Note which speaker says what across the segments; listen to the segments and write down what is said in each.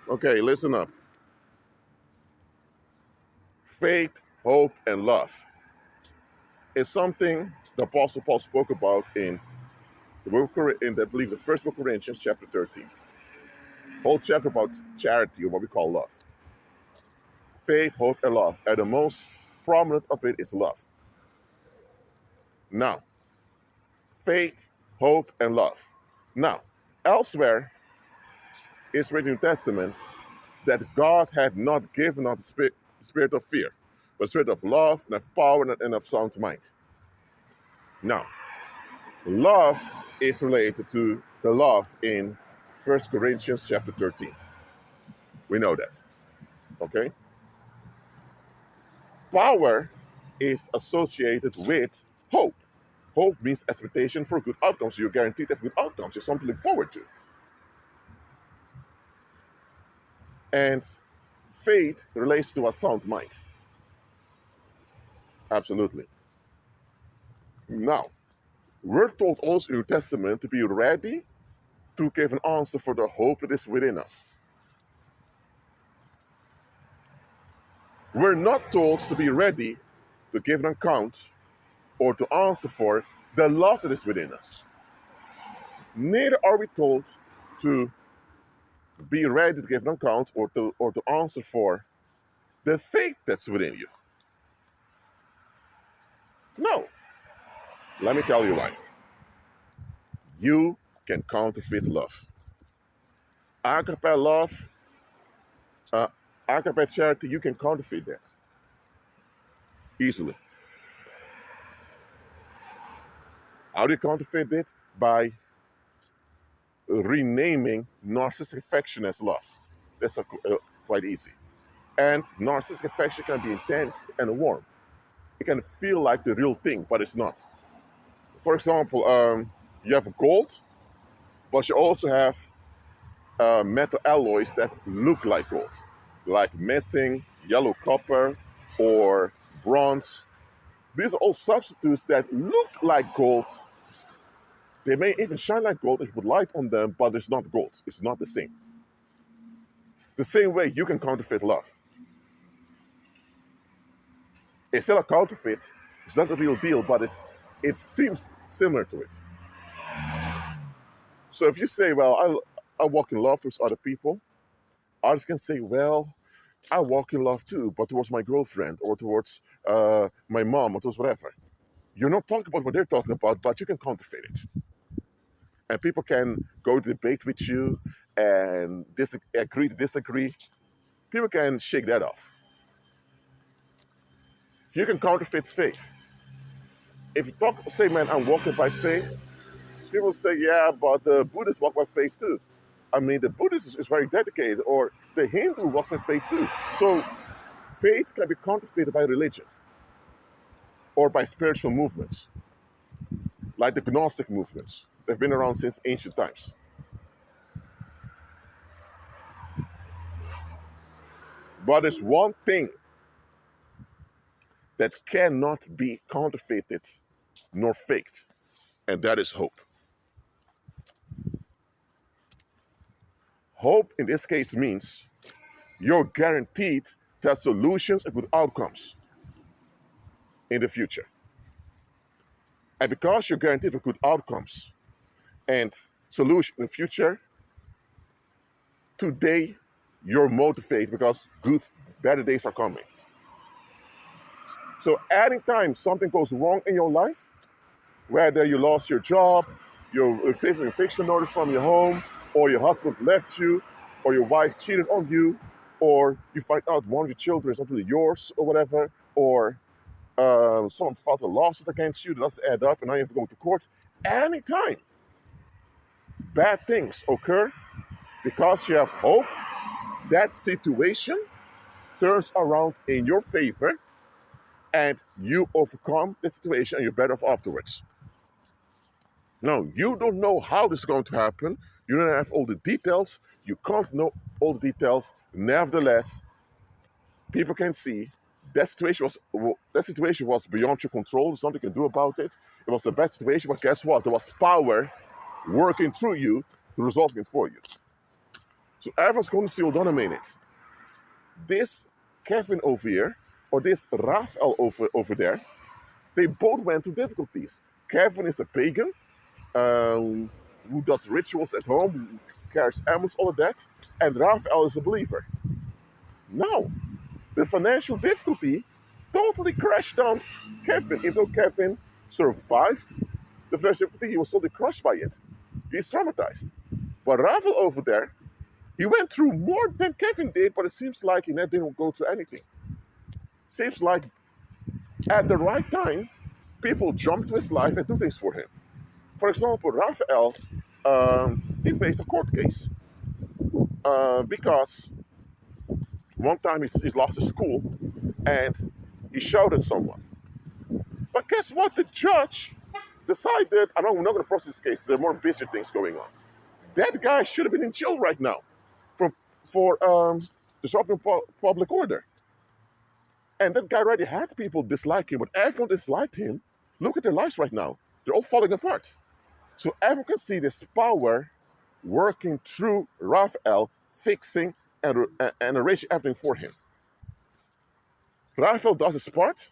Speaker 1: Okay, listen up. Faith, hope, and love is something the Apostle Paul spoke about in the book I believe the first book of Corinthians, chapter 13. Whole chapter about charity, or what we call love. Faith, hope, and love. And the most prominent of it is love. Now, faith, hope, and love. Now, elsewhere, it's written in the Testament that God had not given us the spirit of fear, but spirit of love, and of power, and of sound mind. Now, love is related to the love in 1 Corinthians chapter 13. We know that. Okay? Power is associated with hope. Hope means expectation for good outcomes. You're guaranteed to have good outcomes. It's something to look forward to. And faith relates to a sound mind. Absolutely. Now, we're told also in the New Testament to be ready to give an answer for the hope that is within us. We're not told to be ready to give an account or to answer for the love that is within us. Neither are we told to be ready to give an account or to answer for the faith that's within you. No. Let me tell you why. You can counterfeit love. Agape love, agape charity, you can counterfeit that easily. How do you counterfeit it? By renaming narcissistic affection as love. That's quite easy. And narcissistic affection can be intense and warm. It can feel like the real thing, but it's not. For example, you have gold, but you also have metal alloys that look like gold, like messing, yellow copper, or bronze. These are all substitutes that look like gold. They may even shine like gold if you put light on them, but it's not gold. It's not the same. The same way you can counterfeit love. It's still a counterfeit. It's not the real deal, but it seems similar to it. So if you say, well, I walk in love towards other people, others can say, well, I walk in love too, but towards my girlfriend or towards my mom or towards whatever. You're not talking about what they're talking about, but you can counterfeit it. And people can go to debate with you and agree to disagree. People can shake that off. You can counterfeit faith. If you say, man, I'm walking by faith, people say, yeah, but the Buddhists walk by faith too. I mean, the Buddhist is very dedicated, or the Hindu walks by faith too. So faith can be counterfeited by religion or by spiritual movements, like the Gnostic movements. They've been around since ancient times. But there's one thing that cannot be counterfeited nor faked, and that is hope. Hope in this case means you're guaranteed to have solutions and good outcomes in the future. And because you're guaranteed for good outcomes and solution in the future, today you're motivated because better days are coming. So anytime something goes wrong in your life, whether you lost your job, you're facing an eviction notice from your home, or your husband left you, or your wife cheated on you, or you find out one of your children is not really yours or whatever, or someone filed a lawsuit against you that doesn't add up and now you have to go to court. Anytime bad things occur, because you have hope, that situation turns around in your favor and you overcome the situation and you're better off afterwards. Now, you don't know how this is going to happen. You don't have all the details. You can't know all the details. Nevertheless, people can see that situation was beyond your control. There's nothing you can do about it. It was a bad situation, but guess what? There was power working through you to resolve it for you. So everyone's going to see it. This Kevin over here, or this Raphael over there, they both went through difficulties. Kevin is a pagan who does rituals at home, who carries animals, all of that, and Raphael is a believer. Now, the financial difficulty totally crashed down Kevin. Even though Kevin survived the financial difficulty, he was totally crushed by it. He's traumatized. But Raphael over there, he went through more than Kevin did, but it seems like he never didn't go through anything. Seems like at the right time, people jump to his life and do things for him. For example, Raphael, he faced a court case because one time he's lost his school and he shouted at someone. But guess what? The judge decided, I know we're not going to process this case, there are more busy things going on. That guy should have been in jail right now for disrupting public order. And that guy already had people dislike him, but everyone disliked him. Look at their lives right now. They're all falling apart. So everyone can see this power working through Raphael, fixing and arranging everything for him. Raphael does his part,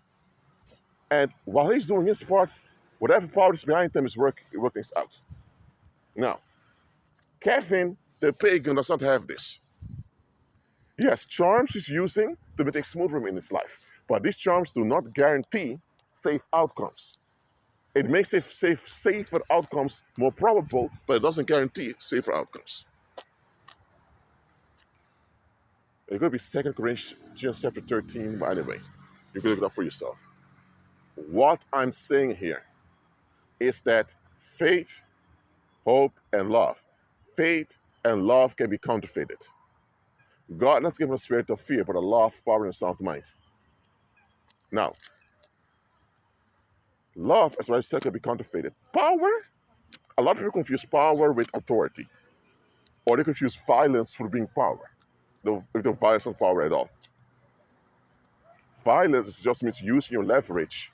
Speaker 1: and while he's doing his part, whatever power is behind him is working things out. Now, Kevin, the pagan, does not have this. He has charms he's using to make things smoother in his life, but these charms do not guarantee safe outcomes. It makes safer outcomes more probable, but it doesn't guarantee safer outcomes. It's going to be 2 Corinthians chapter 13, but anyway, you can look it up for yourself. What I'm saying here is that faith, hope, and love. Faith and love can be counterfeited. God not given a spirit of fear, but a love, power, and a sound mind. Now, love, as I said, can be counterfeited. Power, a lot of people confuse power with authority. Or they confuse violence for being power. With the violence of power at all. Violence just means using your leverage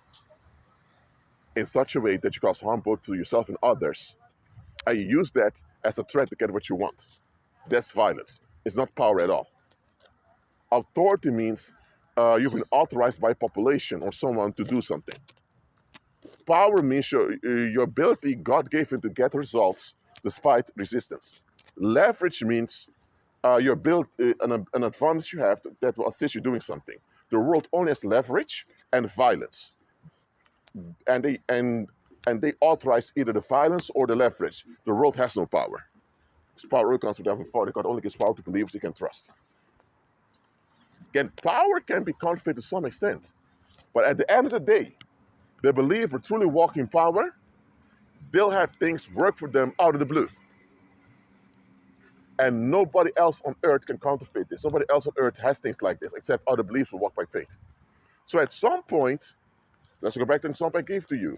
Speaker 1: in such a way that you cause harm both to yourself and others. And you use that as a threat to get what you want. That's violence. It's not power at all. Authority means you've been authorized by a population or someone to do something. Power means your ability God gave you to get results despite resistance. Leverage means your build an advantage you have that will assist you doing something. The world only has leverage and violence, and they authorize either the violence or the leverage. The world has no power. Because power only comes with having authority. God only gives power to believers you can trust. Again, power can be counterfeited to some extent, but at the end of the day, the believer truly walking in power, they'll have things work for them out of the blue. And nobody else on earth can counterfeit this. Nobody else on earth has things like this, except other believers who walk by faith. So at some point, let's go back to the example I gave to you.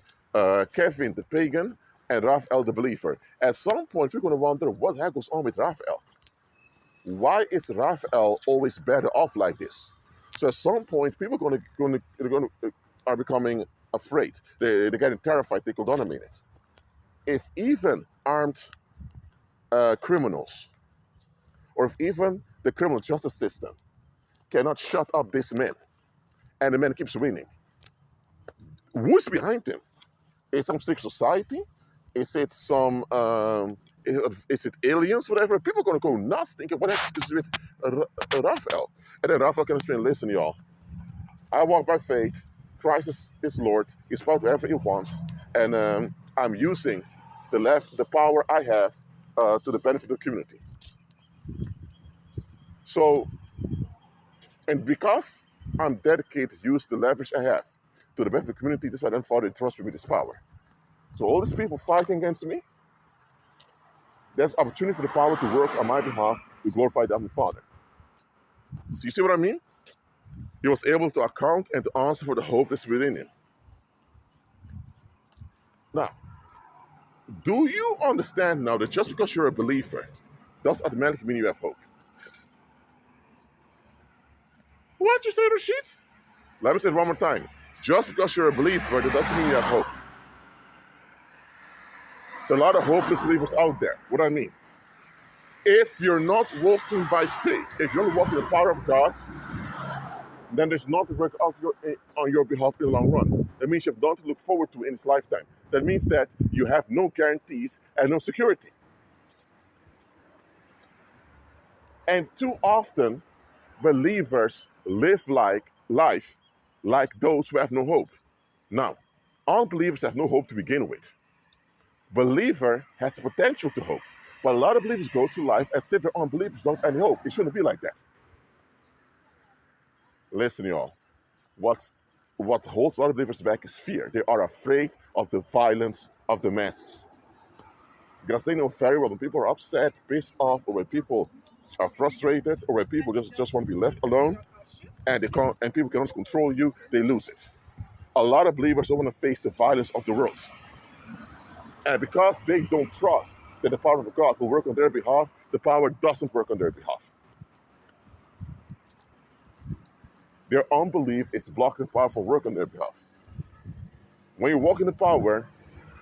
Speaker 1: Kevin, the pagan, and Raphael, the believer. At some point, we're going to wonder what the heck goes on with Raphael. Why is Raphael always better off like this? So at some point, people are becoming afraid. They're getting terrified. They could dominate it. If even armed criminals, or if even the criminal justice system cannot shut up this man, and the man keeps winning, who's behind him? Is it some secret society? Is it some, is it aliens, whatever? People are going to go nuts thinking, what is with Raphael? And then Raphael can explain, listen, y'all, I walk by faith. Christ is Lord. He's power whatever he wants. And I'm using the power I have to the benefit of the community. So, and because I'm dedicated to use the leverage I have to the benefit of the community, this is why then Father entrusts me with this power. So all these people fighting against me, there's opportunity for the power to work on my behalf to glorify the Heavenly Father. So you see what I mean? He was able to account and to answer for the hope that's within him. Now, do you understand now that just because you're a believer does automatically mean you have hope? What you say, Rashid? Let me say it one more time. Just because you're a believer, that doesn't mean you have hope. There are a lot of hopeless believers out there. What do I mean? If you're not walking by faith, if you're not walking in the power of God, then there's nothing to work out on your behalf in the long run. That means you have nothing to look forward to in this lifetime. That means that you have no guarantees and no security. And too often, believers live life like those who have no hope. Now, unbelievers have no hope to begin with. Believer has the potential to hope. But a lot of believers go through life as if they're unbelievers without any hope. It shouldn't be like that. Listen, y'all. What holds a lot of believers back is fear. They are afraid of the violence of the masses. Because they know very well when people are upset, pissed off, or when people are frustrated, or when people just want to be left alone, and people cannot control you, they lose it. A lot of believers don't want to face the violence of the world. And because they don't trust that the power of God will work on their behalf, the power doesn't work on their behalf. Their unbelief is blocking powerful work on their behalf. When you walk in the power,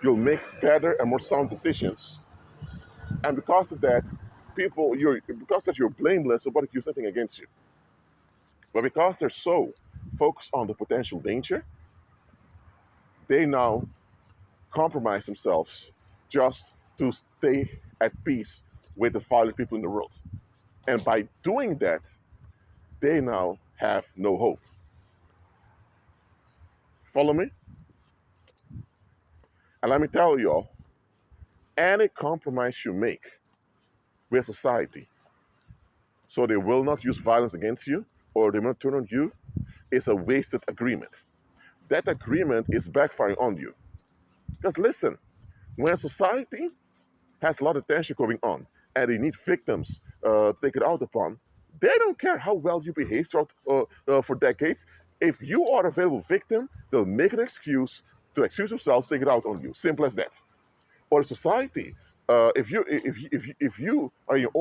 Speaker 1: you'll make better and more sound decisions. And because of that, you're blameless, nobody can use anything against you. But because they're so focused on the potential danger, they now compromise themselves just to stay at peace with the violent people in the world. And by doing that, they now have no hope. Follow me? And let me tell you all, any compromise you make with society so they will not use violence against you or they will not turn on you is a wasted agreement. That agreement is backfiring on you. Because listen, when society has a lot of tension going on and they need victims to take it out upon, they don't care how well you behave for decades. If you are a available victim, they'll make an excuse to excuse themselves to take it out on you. Simple as that. Or if society, if you are in your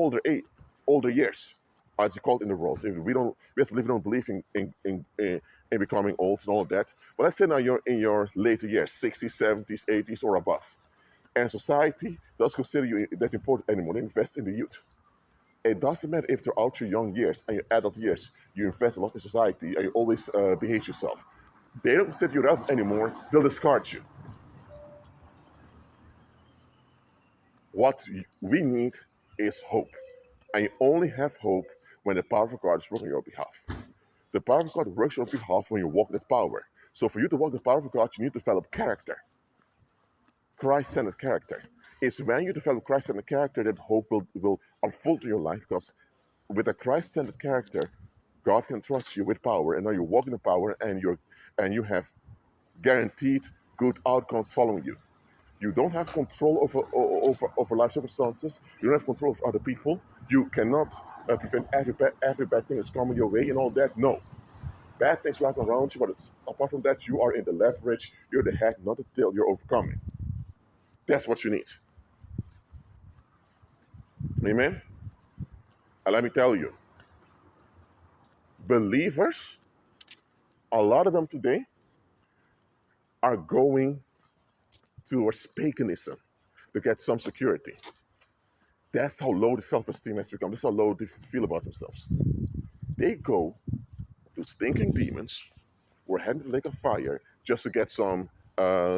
Speaker 1: older years, as you call it in the world, if we don't believe in becoming old and all of that. But let's say now you're in your later years, 60s, 70s, 80s, or above, and society does consider you that important anymore. They invest in the youth. It doesn't matter if throughout your young years and your adult years you invest a lot in society and you always behave yourself. They don't consider you relevant anymore. They'll discard you. What we need is hope. And you only have hope when the power of God is working on your behalf. The power of God works on your behalf when you walk in that power. So for you to walk in the power of God, you need to develop character. Christ-centered character. It's when you develop Christ-centered character that hope will unfold in your life, because with a Christ-centered character, God can trust you with power, and now you walk in the power and you have guaranteed good outcomes following you. You don't have control over life circumstances. You don't have control of other people. You cannot prevent every bad thing that's coming your way and all that. No. Bad things will happen around you, but apart from that, you are in the leverage. You're the head, not the tail. You're overcoming. That's what you need. Amen? And let me tell you, believers, a lot of them today are going towards paganism to get some security. That's how low the self-esteem has become. That's how low they feel about themselves. They go to stinking demons or head into the lake of fire just to get some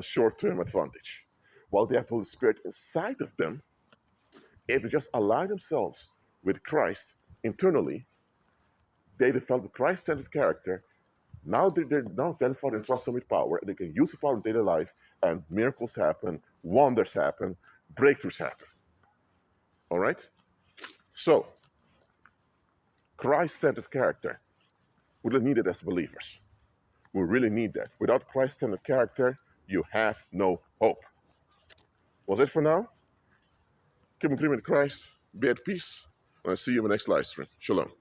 Speaker 1: short-term advantage. While they have the Holy Spirit inside of them, if they just align themselves with Christ internally, they develop a Christ-centered character. Now they're now identified and trusted with power, and they can use the power in daily life, and miracles happen, wonders happen, breakthroughs happen. All right? So, Christ-centered character, we don't need it as believers. We really need that. Without Christ-centered character, you have no hope. Was it for now? Keep in agreement with Christ. Be at peace. And I'll see you in the next live stream. Shalom.